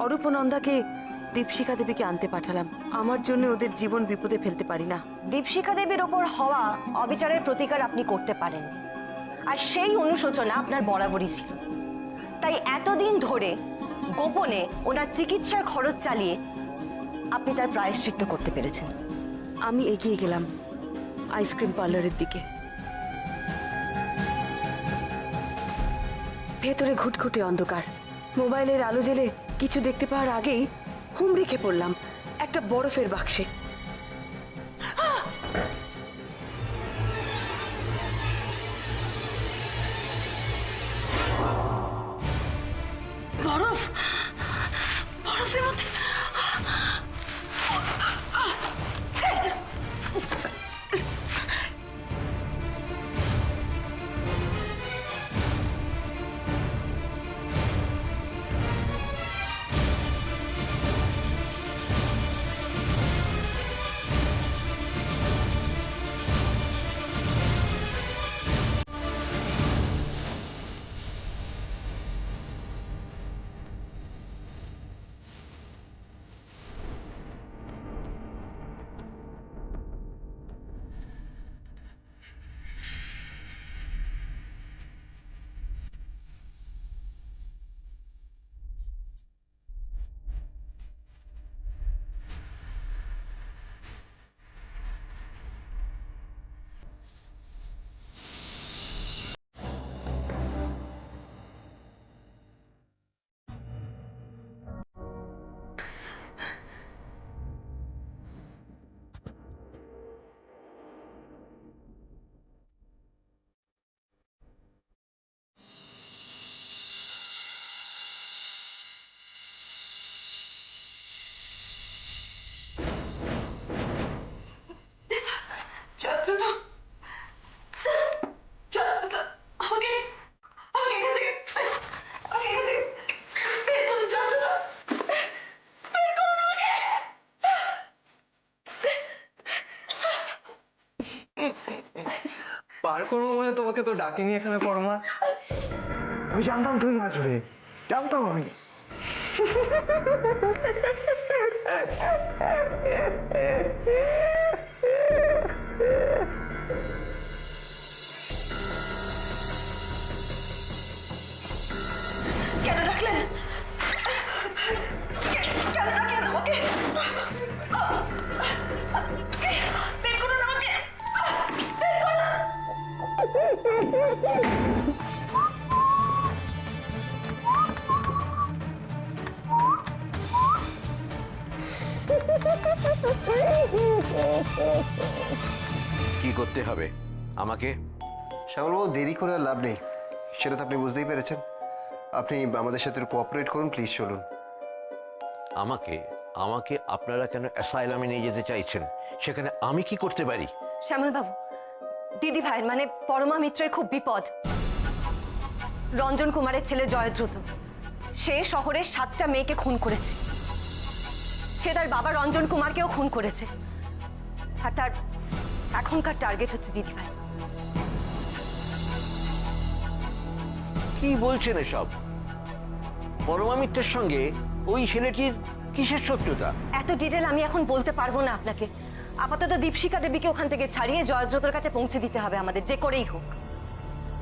অরূপ নন্দাকে দীপশিখা দেবীকে আনতে পাঠালাম। আমার জন্য ওদের জীবন বিপদে ফেলতে পারি না। দীপশিখা দেবীর ওপর হওয়া অবিচারের প্রতিকার আপনি করতে পারেন, আর সেই অনুশোচনা আপনার বরাবরই ছিল। তাই এতদিন ধরে গোপনে ওনার চিকিৎসার খরচ চালিয়ে আপনি তার প্রায়শ্চিত্ত করতে পেরেছেন। আমি এগিয়ে গেলাম আইসক্রিম পার্লারের দিকে। ভেতরে ঘুটঘুটে অন্ধকার। মোবাইলের আলো জ্বেলে কিছু দেখতে পাওয়ার আগেই হুমড়ি খেয়ে পড়লাম একটা বরফের বাক্সে। বরফ, বরফের মধ্যে পার করবো মানে তোমাকে তো ডাকিনি এখানে পরমা। আমি জানতাম তুমি নাচবে, জানতাম আমি। কেন ডাকলেন? কেন ডাকলেন আমাকে? বের করুন আমাকে! কি করতে হবে আমাকে? শ্যামলবাবু, দেরি করে আর লাভ নেই, সেটা তো আপনি বুঝতেই পেরেছেন। আপনি আমাদের সাথে কোঅপারেট করুন প্লিজ, চলুন। আমাকে আমাকে আপনারা কেন অ্যাসাইলামে নিয়ে যেতে চাইছেন? সেখানে আমি কি করতে পারি? শ্যামল বাবু, দিদি ভাইয়ের মানে পরমা মিত্রের খুব বিপদ। রঞ্জন কুমারের ছেলে জয়দ্রুত, সে শহরের 7টা মেয়েকে খুন করেছে। সে তার বাবা রঞ্জন কুমারকেও খুন করেছে, আর তার এখনকার টার্গেট হচ্ছে দিদি ভাই। কি বলছেন এসব? পরমা মিত্রের সঙ্গে ওই ছেলেটির কিসের শত্রুতা? এত ডিটেল আমি এখন বলতে পারবো না আপনাকে। আপাতত দীপশিখা দেবীকে ওখান থেকে ছাড়িয়ে জয়দ্রতর কাছে পৌঁছে দিতে হবে আমাদের, যে করেই হোক।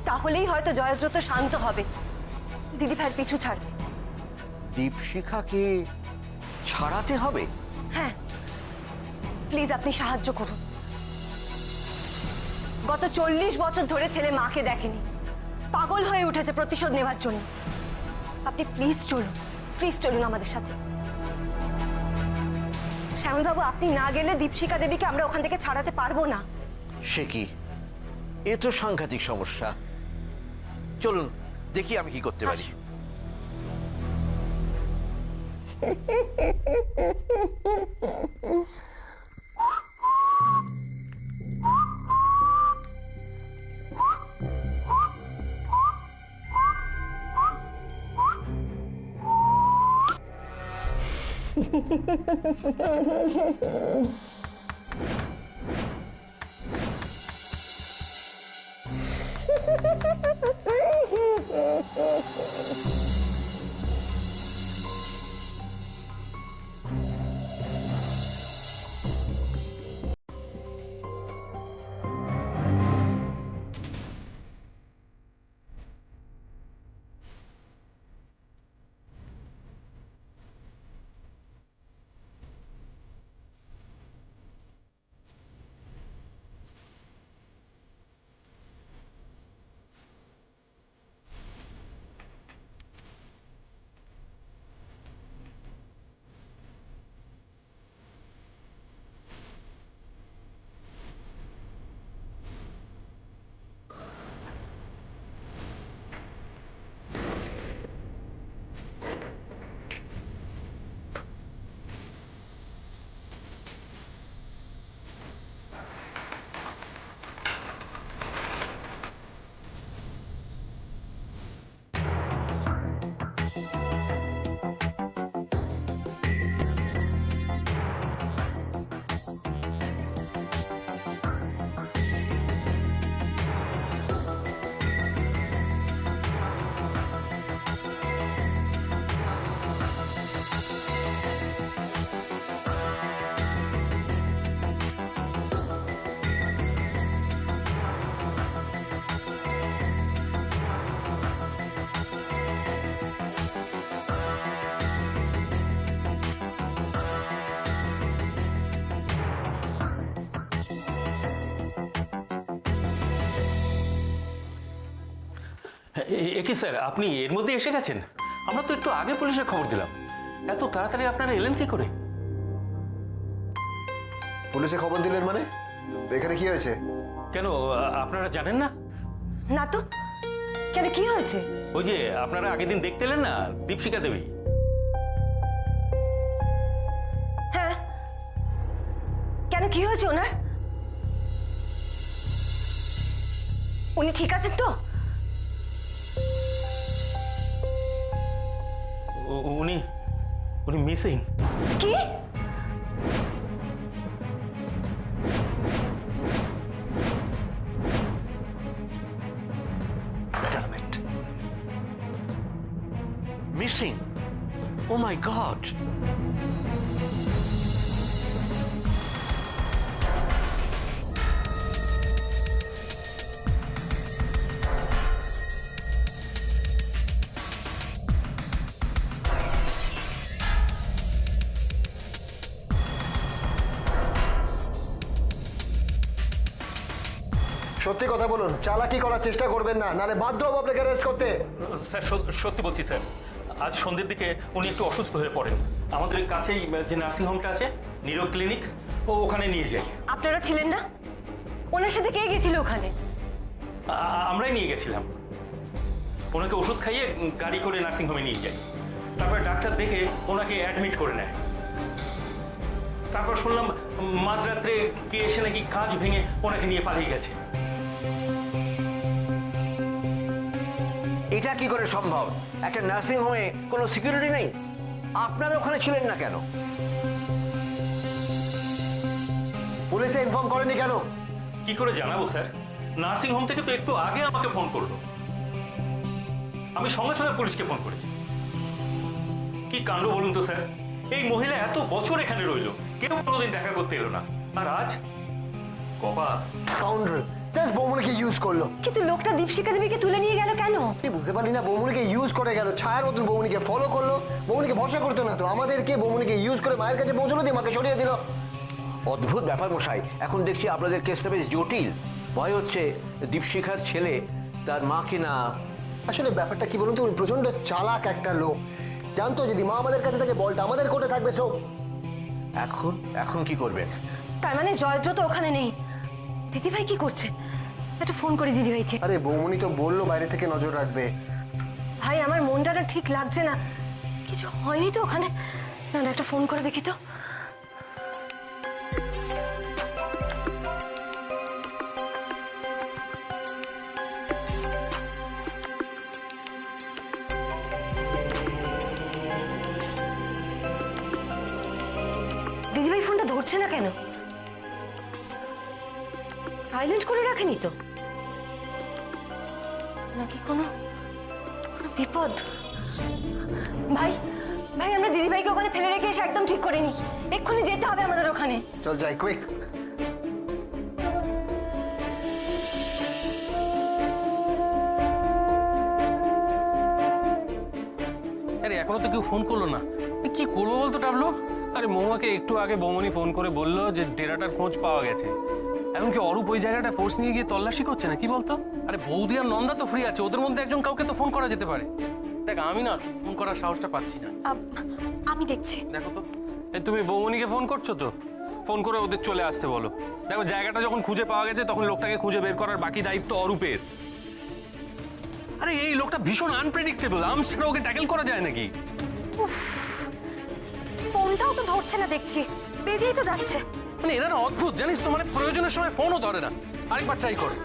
তাহলেই হয়তো জয়দ্রত শান্ত হবে, দিদি ভাইয়ের পিছু ছাড়বে। দীপশিখাকে ছাড়াতে হবে? হ্যাঁ, প্লিজ আপনি সাহায্য করুন। গত 40 বছর ধরে ছেলে মাকে দেখেনি, পাগল হয়ে উঠেছে প্রতিশোধ নেওয়ার জন্য। আপনি প্লিজ চলুন আমাদের সাথে। শ্যামলবাবু, আপনি না গেলে দীপশিখা দেবীকে আমরা ওখান থেকে ছাড়াতে পারবো না। সে কি? এ তো সাংঘাতিক সমস্যা। চলুন দেখি আমি কি করতে পারি। একই স্যার, আপনি এর মধ্যে এসে গেছেন? আমরা তো একটু আগে পুলিশে খবর দিলাম। এত তাড়াতাড়ি আপনারা এলেন কি করে? পুলিশে খবর দিলেন মানে? এখানে কি হয়েছে? কেন, আপনারা জানেন না? না তো, কেন কি হয়েছে? ওই যে আপনারা আগের দিন দেখতে এলেন না, দীপশিখা দেবী। হ্যাঁ, কেন কি হয়েছে ওনার? উনি ঠিক আছেন তো? উনি উনি মিসিং। কি? Damn it. Missing? Oh my God! সত্যি কথা বলুন, চালাকি করার চেষ্টা করবেন না, নালে বাধ্য হবো আপনাকে অ্যারেস্ট করতে। স্যার, সত্যি বলছি স্যার, আজ সন্ধ্যের দিকে উনি একটু অসুস্থ হয়ে পড়েন। আমাদের কাছেই যে নার্সিং হোমটা আছে, নিরো ক্লিনিক, ওখানে নিয়ে যাই। আপনারা ছিলেন না? ওনার সাথে কে গেছিল ওখানে? আমরাই নিয়ে গেছিলাম। ওনাকে ওষুধ খাইয়ে গাড়ি করে নার্সিং হোমে নিয়ে যাই। তারপর ডাক্তার দেখে ওনাকে অ্যাডমিট করে নেয়। তারপর শুনলাম মাঝরাত্রে কে এসে নাকি কাঁচ ভেঙে ওনাকে নিয়ে পালিয়ে গেছে। এটা কি করে সম্ভব? একটা নার্সিং হোমে কোনো সিকিউরিটি নেই? আপনারা ওখানে ছিলেন না কেন? পুলিশে ইনফর্ম করেনি কেন? কি করে জানাবো স্যার? নার্সিং হোম থেকে তো একটু আগে আমাকে ফোন করলো। আমি সঙ্গে সঙ্গে পুলিশকে ফোন করেছি। কি কাণ্ড বলুন তো স্যার, এই মহিলা এত বছর এখানে রইলো, কেউ কোনোদিন দেখা করতে এলো না, আর আজ কপাল। স্কাউন্ডারেল, জাস্ট বৌমনিকে ইউজ করলো। কিন্তু লোকটা দীপশিখা দেবীকে তুলে নিয়ে গেল কেন? কি বুঝতে পারলি না? বৌমনিকে ইউজ করে গেল, ছায়ার মতন বৌমনিকে ফলো করলো। বৌমনিকে ভরসা করতো না তো, আমাদেরকে বৌমনিকে ইউজ করে মায়ের কাছে পৌঁছলো, দিয়ে মাকে সরিয়ে দিল। অদ্ভুত ব্যাপার মশাই। এখন দেখছি আপনাদের কেসটা বেশ জটিল। ভয় হচ্ছে দীপশিখার ছেলে তার মাকে না। আসলে ব্যাপারটা কি বলুন তো, উনি প্রচন্ড চালাক একটা লোক। জানতো যদি মা আমাদের কাছে থাকে, বলটা আমাদের কোর্টে থাকবে। সব এখন এখন কি করবেন? তার মানে জয়দ্র তো ওখানে নেই। দিদিভাই কি করছে? একটা ফোন করি দিদিভাইকে। আরে বৌমনি তো বললো বাইরে থেকে নজর রাখবে। ভাই, আমার মনটা না ঠিক লাগছে না। কিছু হয়নি তো ওখানে? না না, একটা ফোন করে দেখি তো। দিদিভাই ফোনটা ধরছে না কেন? সাইলেন্ট করে রাখেনি তো? নাকি কোনো বিপদ? ভাই ভাই, আমরা দিদিভাইকে ওখানে ফেলে রেখে এসে একদম ঠিক করিনি। এক্ষুনি যেতে হবে আমাদের ওখানে। চল যাই, কুইক। আরে এখনো তো কেউ ফোন করলো না, কি করবো বলতো টাবলু? আরে মৌমাকে একটু আগে বৌমনি ফোন করে বললো যে ডেরাটার খোঁজ পাওয়া গেছে। এমনকি অরূপ ওই জায়গাটা ফোর্স নিয়ে গিয়ে তল্লাশি করছে না, কি বলতো? আরে বৌদি আর নন্দা তো ফ্রি আছে, ওদের মধ্যে একজন কাউকে তো ফোন করা যেতে পারে। দেখ, আমি না ফোন করার সাহসটা পাচ্ছি না। আমি দেখছি। দেখো তো, তুমি বৌমনিকে ফোন করছো তো? ফোন করে ওদের চলে আসতে বলো। দেখো, জায়গাটা যখন খুঁজে পাওয়া গেছে তখন লোকটাকে খুঁজে বের করার বাকি দায়িত্ব অরূপের। আরে এই লোকটা ভীষণ আনপ্রেডিক্টেবল, আর্মস ছাড়া ওকে ট্যাকেল করা যায় নাকি? ফোনটাও তো ধরছে না দেখছি, বেজেই তো যাচ্ছে। মানে এরা না অদ্ভুত, জানিস তো, মানে প্রয়োজনের সময় ফোনও ধরে না। আরেকবার ট্রাই করো।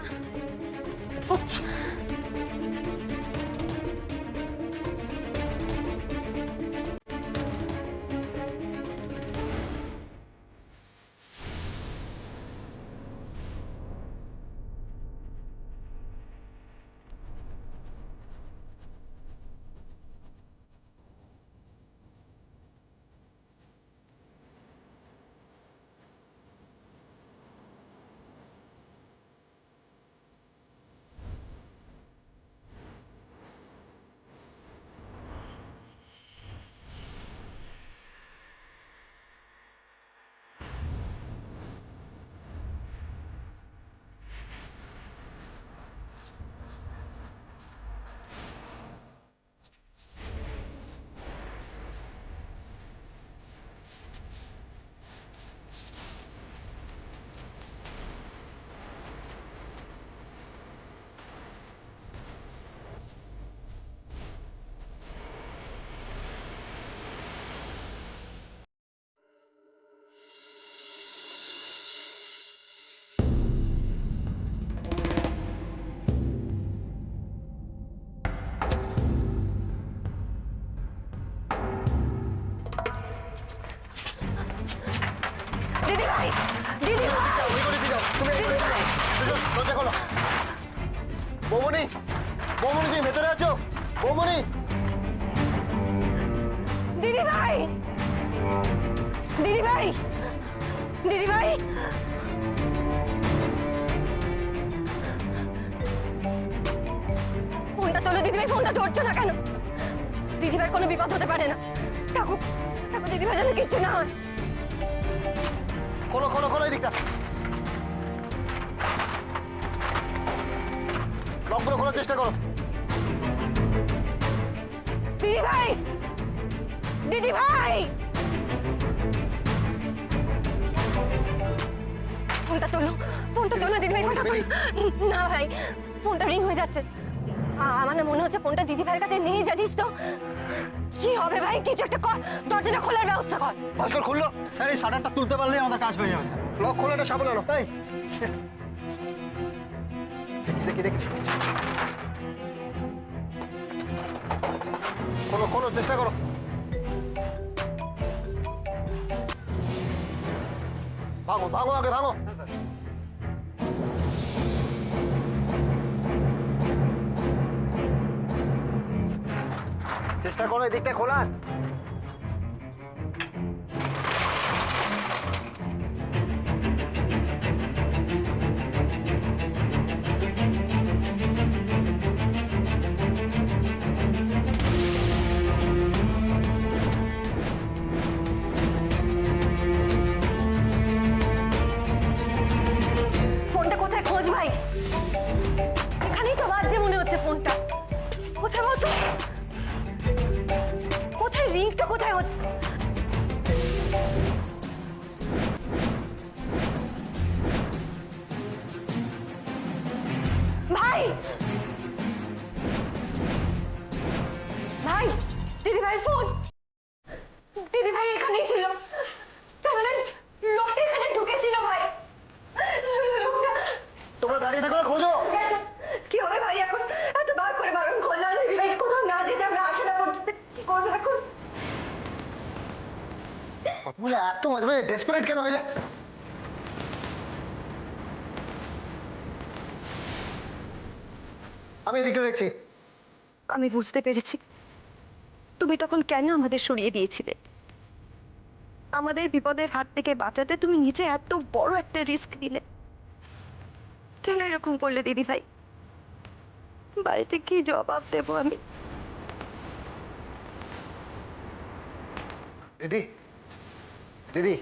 সত্যি। বৌমনি, বৌমনি তুমি ভেতরে আছো? বৌমনি, দিদি ভাই, দিদি ভাই, দিদি ভাই, ফোনটা তোলো দিদি ভাই, ফোনটা ধরছো না কেন? দিদি ভাইয়ের কোনো বিপদ হতে পারে না। ঠাকুর, ঠাকুর দিদি ভাই যেন কিচ্ছু না হয়। খোলো খোলো খোলো এই দিকটা। লকগুলো খোলার চেষ্টা করো। দিদি ভাই, দিদি ভাই, ফোনটা তোলো, ফোনটা তোলো দিদি ভাই, ফোনটা তোলো। না ভাই, ফোনটা রিং হয়ে যাচ্ছে। আমার না মনে হচ্ছে ফোনটা দিদি ভাইয়ের কাছে নেই, জানিস তো? কি হবে ভাই, কিছু একটা কর, দরজাটা খোলার ব্যবস্থা কর। ভাস্কর খুললো? স্যার এই শাটারটা তুলতে পারলেই আমাদের কাজ হয়ে যাবে স্যার। লক খোলাটা সাবধান। এই দেখি দেখি দেখি, খোলো খোলো, চেষ্টা করো। ভাঙো ভাঙো, আগে ভাঙো। চেষ্টা করো এই দিকটা খোলার। ফোনটা কোথায় খোঁজ ভাই? এখানেই তো বাজছে মনে হচ্ছে ফোনটা। কোথায় বলতো? কোথায় রিংটা কোথায় হচ্ছে? ভাই, ভাই, দিদি ভাইয়ের ফোন। দিদি ভাই এখানেই ছিল, তার মানে লোকটা এখানে ঢুকেছিল ভাই। লোকটা তোমরা দাঁড়িয়ে থাকো, খোঁজো। কি হবে ভাই এখন? এত বার করে বারণ করলাম দিদি ভাই কোথাও না যেতে, আমরা আশাটা করতে, কি করবো এখন? তোমরা এত মাঝে মাঝে ডেসপারেট কেন হয়ে যায়? আমি এদিকটা দেখছি। আমি বুঝতে পেরেছি তুমি তখন কেন আমাদের সরিয়ে দিয়েছিলে। আমাদের বিপদের হাত থেকে বাঁচাতে তুমি নিজে এত বড় একটা রিস্ক নিলে। কেন এরকম করলে দিদি ভাই? বাড়িতে কি জবাব দেবো আমি? দিদি, দিদি,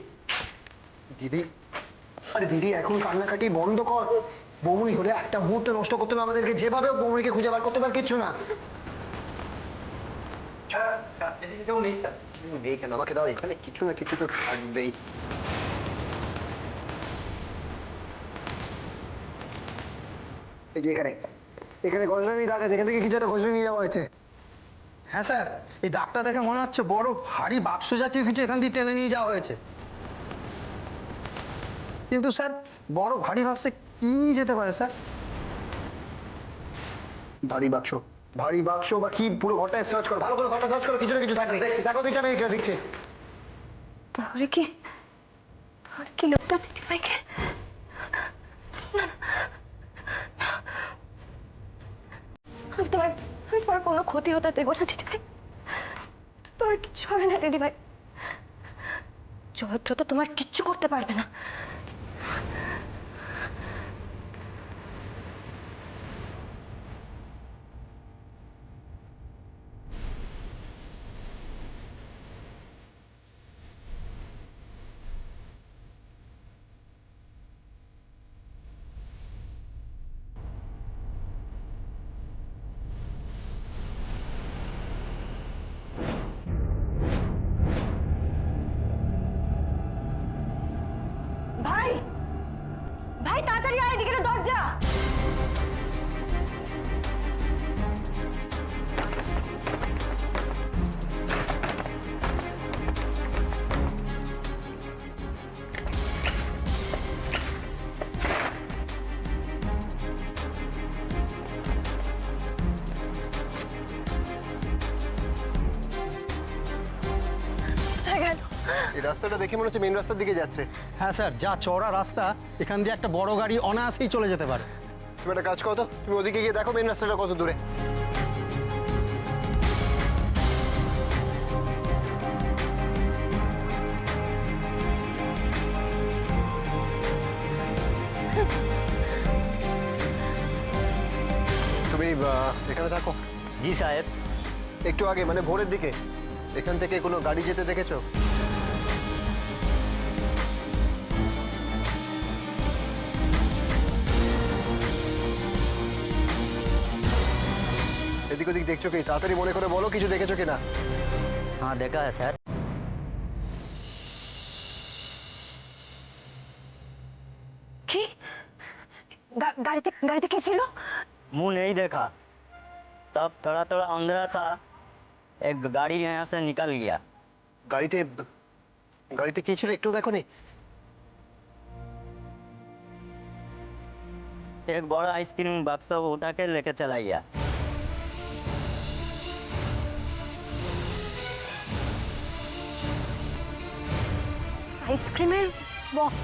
দিদি, আরে দিদি এখন কান্নাকাটি বন্ধ কর। বৌমনি হলে একটা মুহূর্তে নষ্ট করতে হবে আমাদেরকে, যেভাবে বৌমনিকে খুঁজে বার করতে পার, কিচ্ছু না। কেউ নেই স্যার। নেই কেন? আমাকে দাও, এখানে কিছু না কিছু তো থাকবেই। এই যে এখানে, এখানে গজরানি দাগ আছে, এখান থেকে কিছু একটা গজরানি নিয়ে যাওয়া হয়েছে। হ্যাঁ স্যার, এই দাগটা দেখে মনে হচ্ছে বড় ভারী বাক্স জাতীয় কিছু এখান দিয়ে টেনে নিয়ে যাওয়া হয়েছে। কিন্তু স্যার বড় ভারী বাক্সে কি নিয়ে যেতে পারে স্যার? ভারী বাক্স, ভারী বাক্স বা কি, পুরো ঘরটা সার্চ করো, ভালো করে ঘরটা সার্চ করো, কিছু না কিছু থাকবে। দেখো দিকটা, আমি এটা দেখছি। তাহলে কি লোকটা দিদি ভাইকে? আমি তোমার কোনো ক্ষতি হতে দেবো না দিদি ভাই। তোমার কিচ্ছু হবে না দিদি ভাই। জয়দ্রত তোমার কিচ্ছু করতে পারবে না। ভাই, ভাই তাড়াতাড়ি আয়, এদিকে দরজা। কোথায় গেল? এই রাস্তাটা দেখে মনে হচ্ছে মেন রাস্তার দিকে যাচ্ছে। হ্যাঁ স্যার, যা চওড়া রাস্তা, এখান দিয়ে একটা বড় গাড়ি অনায়াসেই চলে যেতে পারে। তুমি একটা কাজ করো তো, তুমি ওদিকে গিয়ে দেখো মেন রাস্তাটা কত দূরে। তুমি এখানে থাকো। জি সাহেব। একটু আগে মানে ভোরের দিকে এখান থেকে কোনো গাড়ি যেতে দেখেছো? এদিক ওদিক দেখছো কি? তাড়াতাড়ি মনে করে বলো কিছু দেখেছো কিনা। हाँ देखा है सर। কি গাড়িতে কে ছিল? मुंह नहीं देखा, तब थोड़ा थोड़ा अंधेरा था, एक गाड़ी यहाँ से निकल गया। গাড়িতে গাড়িতে কি ছিল একটু দেখো নি? एक बड़ा आइसक्रीम बक्सा उठा के लेके चला गया। আইসক্রিমের বক্স।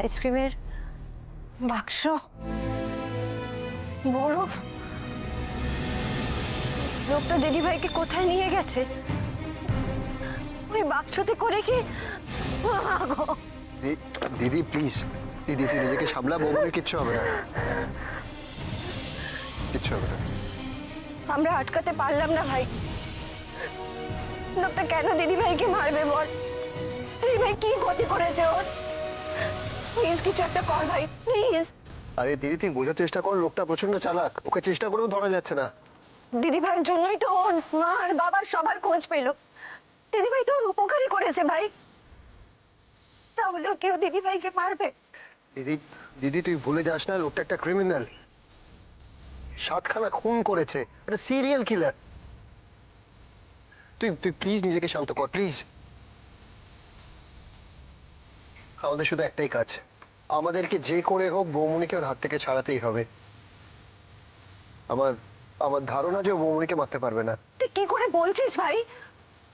আইসক্রিমের বাক্স, বরফ। লোকটা দিদিভাইকে কোথায় নিয়ে গেছে? ওই বাক্সতে করে কি? গো দিদি প্লিজ, দিদি তুই নিজেকে সামলা, বৌমনির কিচ্ছু হবে না, কিচ্ছু হবে না। আমরা আটকাতে পারলাম না ভাই। লোকটা কেন দিদিভাইকে মারবে বল? দিদিভাই কি ক্ষতি করেছে ওর? প্লিজ কিছু একটা কর ভাই, প্লিজ। আরে দিদি তুই বোঝার চেষ্টা কর, লোকটা প্রচন্ড চালাক, ওকে চেষ্টা করেও ধরা যাচ্ছে না। দিদিভাইয়ের জন্যই তো ওর মা আর বাবার সবার খোঁজ পেল। দিদিভাই তো ওর উপকারই করেছে ভাই, তাহলেও কেউ দিদিভাইকে মারবে? দিদি দিদি তুই ভুলে যাস না, লোকটা একটা ক্রিমিনাল, 7খানা খুন করেছে, একটা সিরিয়াল কিলার। তুই তুই প্লিজ নিজেকে শান্ত কর প্লিজ। আমাদের শুধু একটাই কাজ, আমাদেরকে যে করে হোক বৌমনিকে ওর হাত থেকে ছাড়াতেই হবে। আমার আমার ধারণা যে ও বৌমনিকে মারতে পারবে না। তুই কি করে বলছিস ভাই?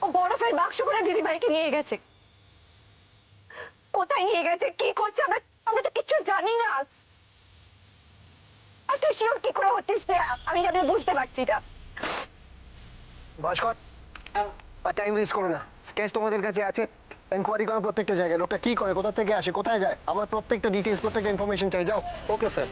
ও বরফের বাক্স করে দিদিভাইকে নিয়ে গেছে। কোথায় নিয়ে গেছে, কি করছে, আমরা তো কিচ্ছু জানি না। আর তুই শিওর কি করে হচ্ছিস? আমি যাতে বুঝতে পারছি না। ভাস্কর, আর টাইম ওয়েস্ট করো না, স্কেচ তোমাদের কাছে আছে, এনকোয়ারি করো প্রত্যেকটা জায়গায়, লোকটা কি করে, কোথা থেকে আসে, কোথায় যায়, আমার প্রত্যেকটা ডিটেলস, প্রত্যেকটা ইনফরমেশন চাই। যাও। Okay sir.